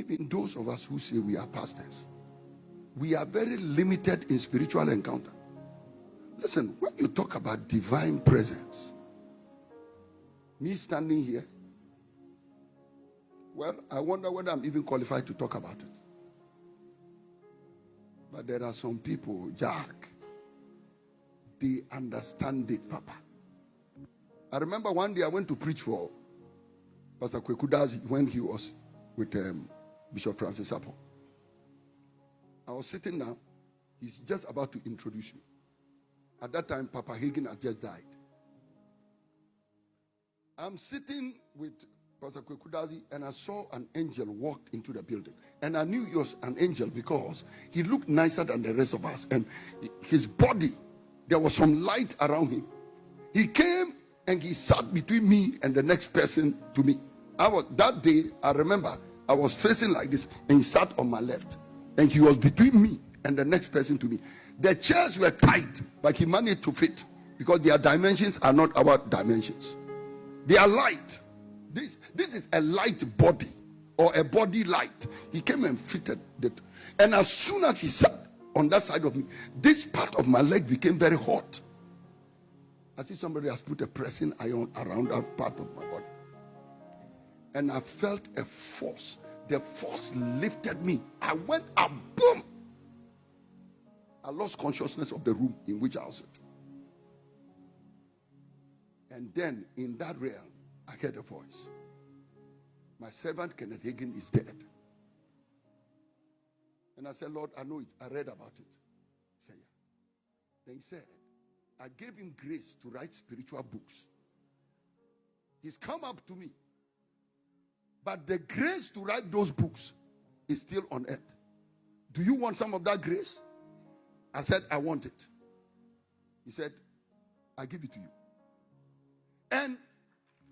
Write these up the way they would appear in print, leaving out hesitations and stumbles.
even those of us who say we are pastors, we are very limited in spiritual encounter. Listen, when you talk about divine presence, me standing here, well, I wonder whether I'm even qualified to talk about it. But there are some people, Jack, they understand it, Papa. I remember one day I went to preach for Pastor Kweku Dazi when he was with Bishop Francis Apple. I was sitting down. He's just about to introduce me. At that time, Papa Hagin had just died. I'm sitting with Pastor Kweku Dazi, and I saw an angel walk into the building. And I knew he was an angel because he looked nicer than the rest of us. And his body, there was some light around him. He came and he sat between me and the next person to me. That day, I remember, I was facing like this, and he sat on my left. And he was between me and the next person to me. The chairs were tight, but he managed to fit because their dimensions are not our dimensions. They are light. This is a light body, or a body light. He came and fitted it. And as soon as he sat on that side of me, this part of my leg became very hot. As if somebody has put a pressing iron around that part of my body. And I felt a force. The force lifted me. I went up, boom. I lost consciousness of the room in which I was sitting. And then in that realm, I heard a voice. My servant Kenneth Hagin is dead. And I said, Lord, I know it. I read about it. He said, yeah. Then he said, I gave him grace to write spiritual books. He's come up to me. But the grace to write those books is still on earth. Do you want some of that grace? I said, I want it. He said, I give it to you. And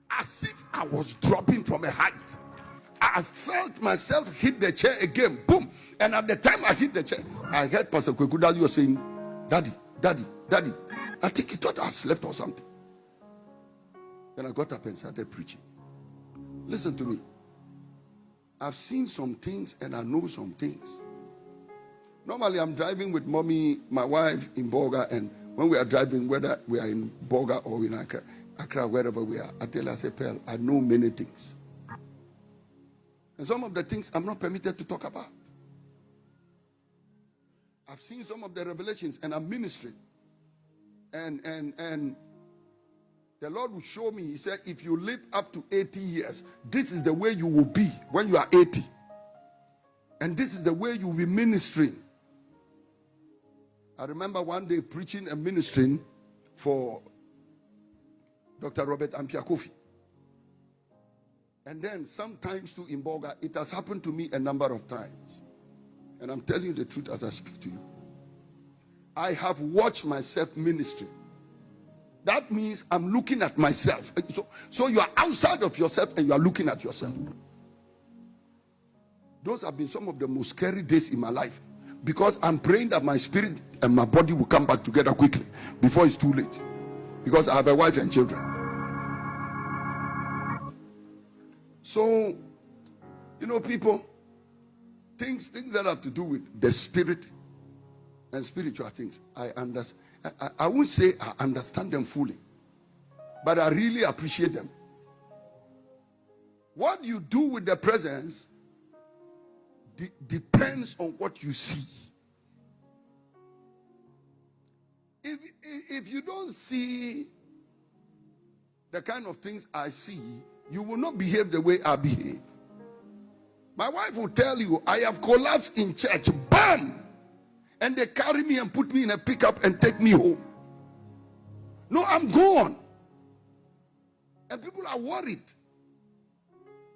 as if I was dropping from a height, I felt myself hit the chair again. Boom. And at the time I hit the chair, I heard Pastor Kweku Dazi was saying, Daddy, Daddy, Daddy. I think he thought I slept or something. Then I got up and started preaching. Listen to me. I've seen some things and I know some things. Normally I'm driving with mommy, my wife in Boga, and when we are driving, whether we are in Boga or in Accra, wherever we are, I tell her, I say, Pearl, I know many things. And some of the things I'm not permitted to talk about. I've seen some of the revelations and I'm ministering. And the Lord will show me, he said, if you live up to 80 years, this is the way you will be when you are 80. And this is the way you will be ministering. I remember one day preaching and ministering for Dr. Robert Ampiakofi. And then sometimes too in Boga, it has happened to me a number of times. And I'm telling you the truth as I speak to you. I have watched myself ministry. That means I'm looking at myself. So you are outside of yourself and you are looking at yourself. Those have been some of the most scary days in my life. Because I'm praying that my spirit and my body will come back together quickly before it's too late. Because I have a wife and children. So, you know, people, things that have to do with the spirit and spiritual things, I understand. I won't say I understand them fully, but I really appreciate them. What you do with the presence depends on what you see. If you don't see the kind of things I see, you will not behave the way I behave. My wife will tell you, I have collapsed in church. Bam! And they carry me and put me in a pickup and take me home. No, I'm gone. And people are worried.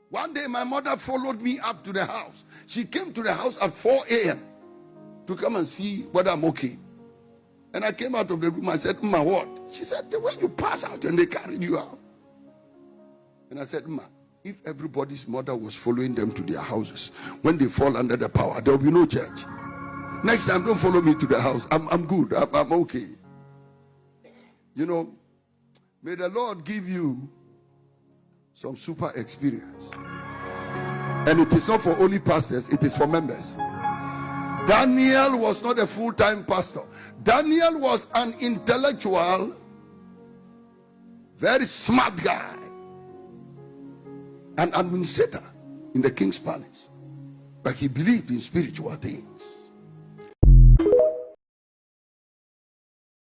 One day my mother followed me up to the house. She came to the house at 4 a.m. to come and see whether I'm okay. And I came out of the room. I said, Ma, what? She said, the way you pass out and they carried you out. And I said, Ma, if everybody's mother was following them to their houses, when they fall under the power, there will be no church. Next time, don't follow me to the house. I'm good. I'm okay. You know, may the Lord give you some super experience. And it is not for only pastors, it is for members. Daniel was not a full-time pastor. Daniel was an intellectual, very smart guy, an administrator in the king's palace. But he believed in spiritual things.